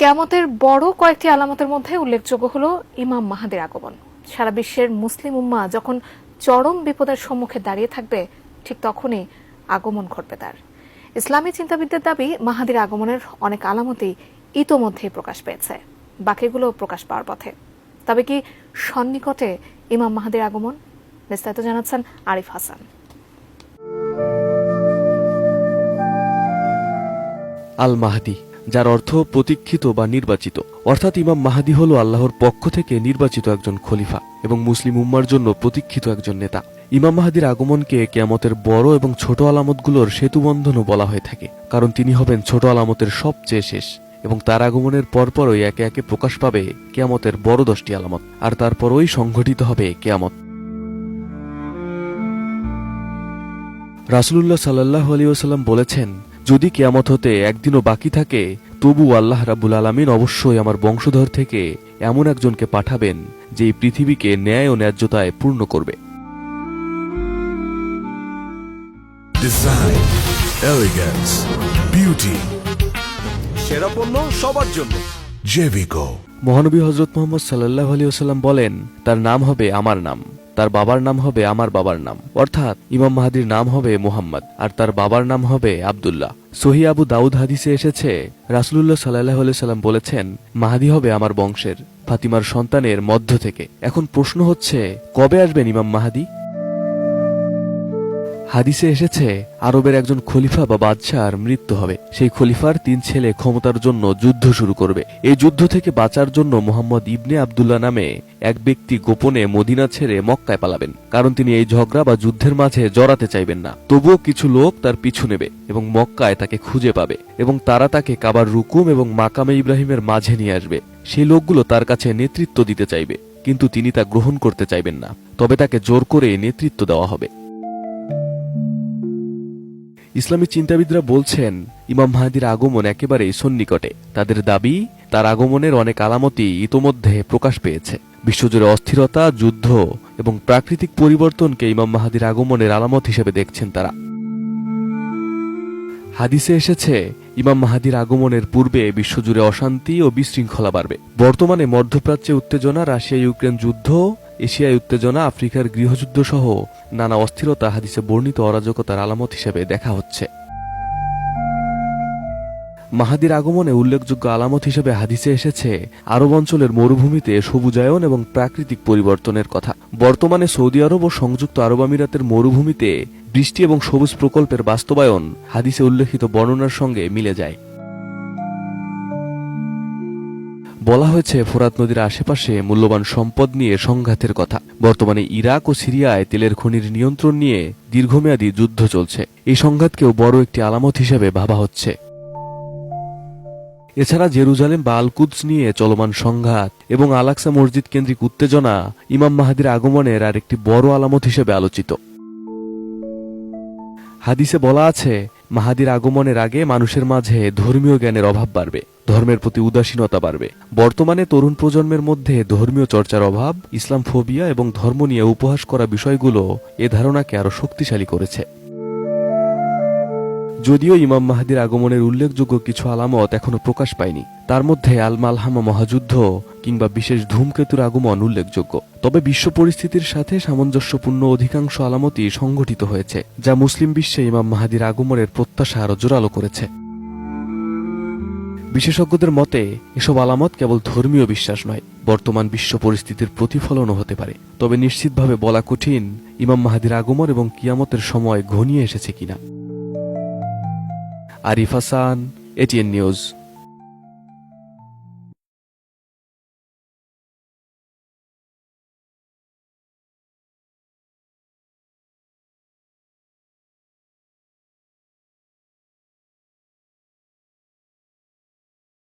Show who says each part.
Speaker 1: কিয়ামতের বড় কয়েকটি আলামতের মধ্যে উল্লেখযোগ্য হলো ইমাম মাহাদির আগমন। সারা বিশ্বের মুসলিম উম্মাহ যখন চরম বিপদের সম্মুখে দাঁড়িয়ে থাকবে, ঠিক তখনই আগমন ঘটবে তার। ইসলামী চিন্তাবিদদের দাবি, মাহাদির আগমনের অনেক আলামতই ইতোমধ্যেই প্রকাশ পেয়েছে, বাকিগুলো প্রকাশ পাওয়ার পথে। তবে কি সন্নিকটে ইমাম মাহাদির আগমন? বিস্তারিত জানাচ্ছেন আরিফ হাসান।
Speaker 2: আল মাহদি, যার অর্থ প্রতীক্ষিত বা নির্বাচিত, অর্থাৎ ইমাম মাহাদি হল আল্লাহর পক্ষ থেকে নির্বাচিত একজন খলিফা এবং মুসলিম উম্মার জন্য প্রতীক্ষিত একজন নেতা। ইমাম মাহাদির আগমনকে কিয়ামতের বড় এবং ছোট আলামতগুলোর সেতুবন্ধনও বলা হয়ে থাকে, কারণ তিনি হবেন ছোট আলামতের সবচেয়ে শেষ এবং তার আগমনের পরপরই একে একে প্রকাশ পাবে কিয়ামতের বড় 10টি আলামত, আর তারপরই সংঘটিত হবে কিয়ামত। রাসূলুল্লাহ সাল্লাল্লাহু আলাইহি ওয়াসাল্লাম বলেছেন, যদি কিয়ামত হতে একদিনও বাকি থাকে, তবু আল্লাহ রাব্বুল আলামিন অবশ্যই আমার বংশধর থেকে এমন একজনকে পাঠাবেন যে এই পৃথিবীকে ন্যায় ও ন্যায্যতায় পূর্ণ করবে।
Speaker 3: ডিজাইন, এলিগেন্স, বিউটি,
Speaker 4: সেরা পণ্য সবার জন্য।
Speaker 3: জেভিকো।
Speaker 2: মহানবী হযরত মুহাম্মদ সাল্লাল্লাহু আলাইহি ওয়াসাল্লাম বলেন, তার নাম হবে আমার নাম, তার বাবার নাম হবে আমার বাবার নাম, অর্থাৎ ইমাম মাহাদির নাম হবে মুহাম্মদ আর তার বাবার নাম হবে আব্দুল্লাহ। সহিহ আবু দাউদ হাদিসে এসেছে, রাসূলুল্লাহ সাল্লাল্লাহু আলাইহি ওয়াসাল্লাম বলেছেন, মাহাদি হবে আমার বংশের, ফাতিমার সন্তানের মধ্য থেকে। এখন প্রশ্ন হচ্ছে, কবে আসবেন ইমাম মাহাদি? হাদিসে এসেছে, আরবের একজন খলিফা বা বাদশার মৃত্যু হবে। সেই খলিফার 3 ছেলে ক্ষমতার জন্য যুদ্ধ শুরু করবে। এই যুদ্ধ থেকে বাঁচার জন্য মুহাম্মদ ইবনে আব্দুল্লাহ নামে এক ব্যক্তি গোপনে মদিনা ছেড়ে মক্কায় পালাবেন, কারণ তিনি এই ঝগড়া বা যুদ্ধের মাঝে জড়াতে চাইবেন না। তবুও কিছু লোক তার পিছু নেবে এবং মক্কায় তাকে খুঁজে পাবে এবং তারা তাকে কাবার রুকুম এবং মাকামে ইব্রাহিমের মাঝে নিয়ে আসবে। সেই লোকগুলো তার কাছে নেতৃত্ব দিতে চাইবে, কিন্তু তিনি তা গ্রহণ করতে চাইবেন না, তবে তাকে জোর করে নেতৃত্ব দেওয়া হবে। ইসলামী চিন্তাবিদরা বলছেন, ইমাম মাহাদির আগমন একেবারেই সন্নিকটে। তাদের দাবি, তার আগমনের অনেক আলামতই ইতোমধ্যে প্রকাশ পেয়েছে। বিশ্বজুড়ে অস্থিরতা, যুদ্ধ এবং প্রাকৃতিক পরিবর্তনকে ইমাম মাহাদির আগমনের আলামত হিসেবে দেখছেন তারা। হাদিসে এসেছে, ইমাম মাহাদির আগমনের পূর্বে বিশ্বজুড়ে অশান্তি ও বিশৃঙ্খলা বাড়বে। বর্তমানে মধ্যপ্রাচ্যে উত্তেজনা, রাশিয়া ইউক্রেন যুদ্ধ, এশিয়ায় উত্তেজনা, আফ্রিকার গৃহযুদ্ধ সহ নানা অস্থিরতা হাদিসে বর্ণিত অরাজকতার আলামত হিসেবে দেখা হচ্ছে। মাহাদির আগমনে উল্লেখযোগ্য আলামত হিসেবে হাদিসে এসেছে আরব অঞ্চলের মরুভূমিতে সবুজায়ন এবং প্রাকৃতিক পরিবর্তনের কথা। বর্তমানে সৌদি আরব ও সংযুক্ত আরব আমিরাতের মরুভূমিতে বৃষ্টি এবং সবুজ প্রকল্পের বাস্তবায়ন হাদিসে উল্লেখিত বর্ণনার সঙ্গে মিলে যায়। বলা হয়েছে, ফোরাত নদীর আশেপাশে মূল্যবান সম্পদ নিয়ে সংঘাতের কথা। বর্তমানে ইরাক ও সিরিয়ায় তেলের খনির নিয়ন্ত্রণ নিয়ে দীর্ঘমেয়াদী যুদ্ধ চলছে। এই সংঘাতকেও বড় একটি আলামত হিসেবে ভাবা হচ্ছে। এছাড়া জেরুজালেম বা আল কুদস নিয়ে চলমান সংঘাত এবং আল আকসা মসজিদ কেন্দ্রিক উত্তেজনা ইমাম মাহাদির আগমনের আর একটি বড় আলামত হিসেবে আলোচিত। হাদিসে বলা আছে, মাহাদির আগমনের আগে মানুষের মাঝে ধর্মীয় জ্ঞানের অভাব বাড়বে, ধর্মের প্রতি উদাসীনতা বাড়বে। বর্তমানে তরুণ প্রজন্মের মধ্যে ধর্মীয় চর্চার অভাব, ইসলাম ফোবিয়া এবং ধর্ম নিয়ে উপহাস করা বিষয়গুলো এ ধারণাকে আরো শক্তিশালী করেছে। যদিও ইমাম মাহাদির আগমনের উল্লেখযোগ্য কিছু আলামত এখনো প্রকাশ পায়নি, তার মধ্যে আল মালহামা মহাযুদ্ধ কিংবা বিশেষ ধূমকেতুর আগমন উল্লেখযোগ্য। তবে বিশ্ব পরিস্থিতির সাথে সামঞ্জস্যপূর্ণ অধিকাংশ আলামতই সংঘটিত হয়েছে, যা মুসলিম বিশ্বে ইমাম মাহাদির আগমনের প্রত্যাশা আরো জোরালো করেছে। বিশেষজ্ঞদের মতে, এসব আলামত কেবল ধর্মীয় বিশ্বাস নয়, বর্তমান বিশ্ব পরিস্থিতির প্রতিফলনও হতে পারে। তবে নিশ্চিতভাবে বলা কঠিন ইমাম মাহাদির আগমন এবং কিয়ামতের সময় ঘনিয়ে এসেছে কিনা। Arif Hasan, ATN news.